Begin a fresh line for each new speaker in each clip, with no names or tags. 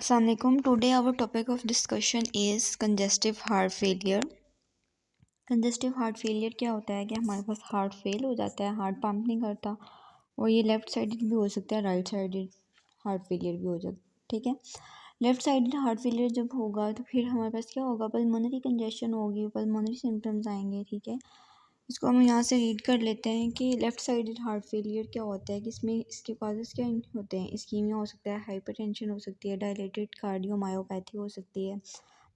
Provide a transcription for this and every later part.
Assalamualaikum. Today our topic of discussion is congestive heart failure. Congestive heart failure क्या होता है कि हमारे पास हार्ट फेल हो जाता है, हार्ट पंप नहीं करता, और ये लेफ़्ट साइडेड भी हो सकता है, राइट साइडेड हार्ट फेलियर भी हो जाता है। ठीक है, लेफ़्ट साइडेड हार्ट फेलियर जब होगा तो फिर हमारे पास क्या होगा, पल्मोनरी कंजेशन होगी, पल्मोनरी सिम्टम्स आएंगे। ठीक है, इसको हम यहाँ से रीड कर लेते हैं कि लेफ़्ट साइडेड हार्ट फेलियर क्या होता है, कि इसमें इसके कॉजेज़ क्या होते हैं। इस्कीमिया हो सकता है, हाइपरटेंशन हो सकती है, डायलेटेड कार्डियोमायोपैथी हो सकती है,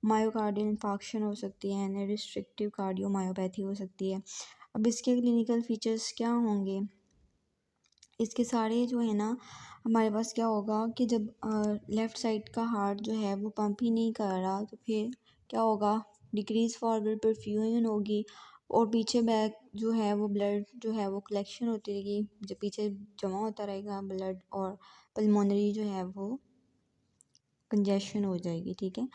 मायोकार्डियल इंफाक्शन हो सकती है, एंड रिस्ट्रिक्टिव कार्डियोमायोपैथी हो सकती है। अब इसके क्लिनिकल फीचर्स क्या होंगे, इसके सारे जो है ना, हमारे पास क्या होगा कि जब लेफ़्ट साइड का हार्ट जो है वो पंप ही नहीं कर रहा तो फिर क्या होगा, डिक्रीज फॉरवर्ड परफ्यूजन होगी, और पीछे बैक जो है वो ब्लड जो है वो कलेक्शन होती रहेगी, जो पीछे जमा होता रहेगा ब्लड, और पल्मोनरी जो है वो कंजेशन हो जाएगी। ठीक है,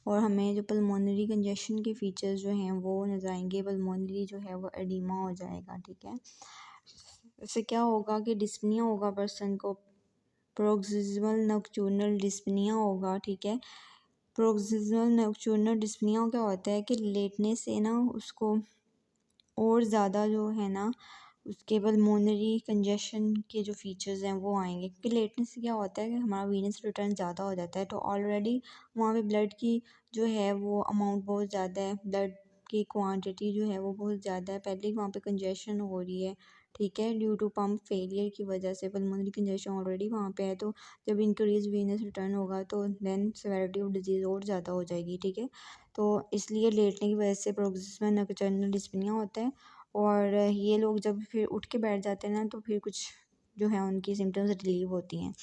और हमें जो पल्मोनरी कंजेशन के फीचर्स जो हैं वो नज़र आएंगे, पल्मोनरी जो है वो एडिमा हो जाएगा। ठीक है, इससे क्या होगा कि डिस्पनिया होगा पर्सन को, प्रोक्सिमल नॉक्टर्नल डिस्पनिया होगा। ठीक है, प्रोक्सिमल नॉक्टर्नल डिस्पनिया क्या होता है कि लेटने से ना उसको और ज़्यादा जो है ना उसके पल्मोनरी कंजेशन के जो फीचर्स हैं वो आएंगे, क्योंकि लेटने से क्या होता है कि हमारा वीनस रिटर्न ज़्यादा हो जाता है, तो ऑलरेडी वहाँ पे ब्लड की जो है वो अमाउंट बहुत ज़्यादा है, ब्लड की क्वांटिटी जो है वो बहुत ज़्यादा है, पहले ही वहाँ पे कंजेशन हो रही है। ठीक है, ड्यू टू पंप फेलियर की वजह से पल्मोनरी कंजेशन ऑलरेडी वहाँ पे है, तो जब इंक्रीज वीनस रिटर्न होगा तो देन सेवेरिटी ऑफ डिजीज़ और ज़्यादा हो जाएगी। ठीक है, तो इसलिए लेटने की वजह से प्रोक्सिमल नॉक्टर्नल डिस्पनिया होता है, और ये लोग जब फिर उठ के बैठ जाते हैं ना तो फिर कुछ जो है उनकी सिम्टम्स रिलीव होती हैं।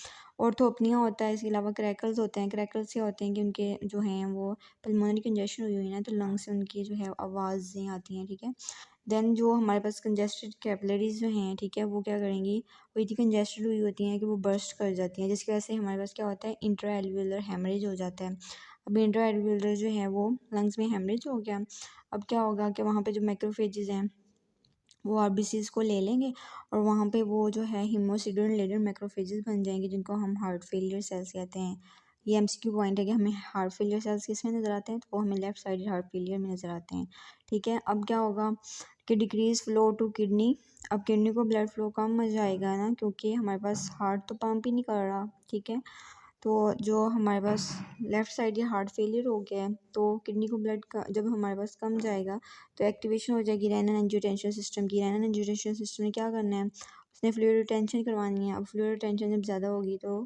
ऑर्थोपनिया होता है, इसके अलावा क्रैकल्स होते हैं। क्रैकल्स से होते हैं कि उनके जो हैं वो पल्मोनरी कंजेशन हुई हुई है ना, तो लंग से उनकी जो है आवाज़ें आती हैं। ठीक है, देन जो हमारे पास कंजेस्टेड कैपिलरीज जो हैं, ठीक है, वो क्या करेंगी, वो इतनी कंजेस्टेड हुई होती हैं कि वो बर्स्ट कर जाती हैं, जिसकी वजह से हमारे पास क्या होता है, इंट्रा एल्वियोलर हेमरेज हो जाता है। अब इंट्रा एल्वियोलर जो है वो लंग्स में हेमरेज हो गया, अब क्या होगा कि वहाँ पे जो मैक्रोफेजेस हैं वो आरबीसीज को ले लेंगे, और वहाँ पे वो जो है हीमोसिडोन लेडर मैक्रोफेजेस बन जाएंगे, जिनको हम हार्ट फेलियर सेल्स कहते हैं। ये एमसीक्यू पॉइंट है कि हमें हार्ट फेलियर सेल्स किस में नज़र आते हैं, तो वो हमें लेफ्ट साइड हार्ट फेलियर में नज़र आते हैं। ठीक है, अब क्या होगा कि डिक्रीज फ्लो टू किडनी, अब किडनी को ब्लड फ्लो कम हो जाएगा ना, क्योंकि हमारे पास हार्ट तो पंप ही नहीं कर रहा। ठीक है, तो जो हमारे पास लेफ़्ट साइड या हार्ट फेलियर हो गया है, तो किडनी को ब्लड का जब हमारे पास कम जाएगा तो एक्टिवेशन हो जाएगी रेनल एंजियोटेंशन सिस्टम की। रेनल एंजियोटेंशन सिस्टम ने क्या करना है, उसने फ्लूइड रिटेंशन करवानी है। अब फ्लूइड रिटेंशन जब ज़्यादा होगी तो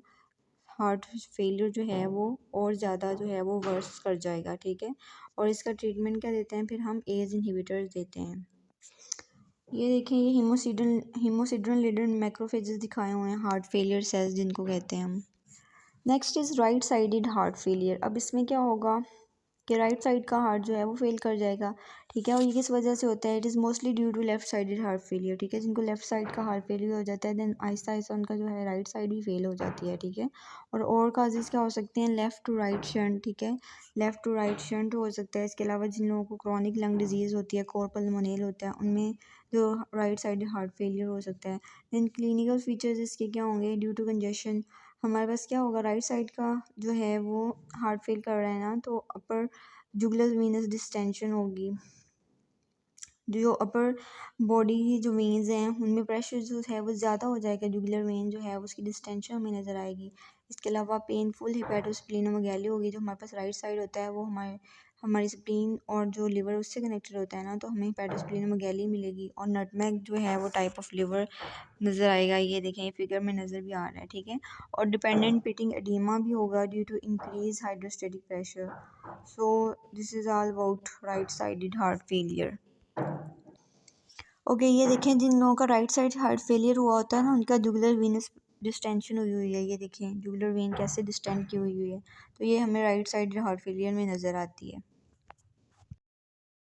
हार्ट फेलियर जो है वो और ज़्यादा जो है वो वर्स कर जाएगा। ठीक है, और इसका ट्रीटमेंट क्या देते हैं, फिर हम एज इनहिबिटर्स देते हैं। ये देखें, ये हीमोसिड्रन लीडर मैक्रोफेजेस दिखाए हुए हैं, हार्ट फेलियर सेल्स जिनको कहते हैं हम। Next is right sided heart failure. अब इसमें क्या होगा कि राइट साइड का हार्ट जो है वो फेल कर जाएगा। ठीक है, और ये किस वजह से होता है, it is mostly due to left sided heart failure. ठीक है, जिनको लेफ्ट साइड का हार्ट फेलियर हो जाता है देन आहिस्ता आहिस्ता उनका जो है राइट साइड भी फेल हो जाती है। ठीक है, और काजेज़ क्या हो सकते हैं, लेफ़्ट टू राइट शंट। ठीक है, लेफ़्ट टू राइट शंट हो सकता है। इसके अलावा जिन लोगों को क्रॉनिक लंग डिजीज़ होती है, कोर पल्मोनेल होता है, उनमें जो राइट साइड हार्ट फेलियर हो सकता है। देन क्लिनिकल फीचर्स इसके क्या होंगे, ड्यू टू कंजेशन हमारे पास क्या होगा, राइट साइड का जो है वो हार्ट फेल कर रहा है ना, तो अपर जुगुलर वीनस डिस्टेंशन होगी, जो अपर बॉडी की जो वेन्स हैं उनमें प्रेशर जो है वो ज़्यादा हो जाएगा, जुगुलर वेन जो है उसकी डिस्टेंशन हमें नज़र आएगी। इसके अलावा पेनफुल हिपैटोस्प्लीनोमेगैली होगी, जो हमारे पास राइट साइड होता है वो हमारी स्प्लीन और जो लिवर उससे कनेक्टेड होता है ना, तो हमें हिपैटोस्प्लीनोमेगैली मिलेगी, और नटमैग जो है वो टाइप ऑफ लिवर नज़र आएगा। ये देखें, ये फिगर में नज़र भी आ रहा है। ठीक है, और डिपेंडेंट पिटिंग एडीमा भी होगा due to increase hydrostatic pressure. So this is all about right sided heart failure. Okay, ये देखें, जिन लोगों का राइट साइड हार्ट फेलियर हुआ होता है ना, उनका जुगुलर वीनस डिस्टेंशन हुई हुई है। ये देखें जुगुलर वेन कैसे डिस्टेंड की हुई हुई है, तो ये हमें राइट साइड हार्ट फेलियर में नज़र आती है।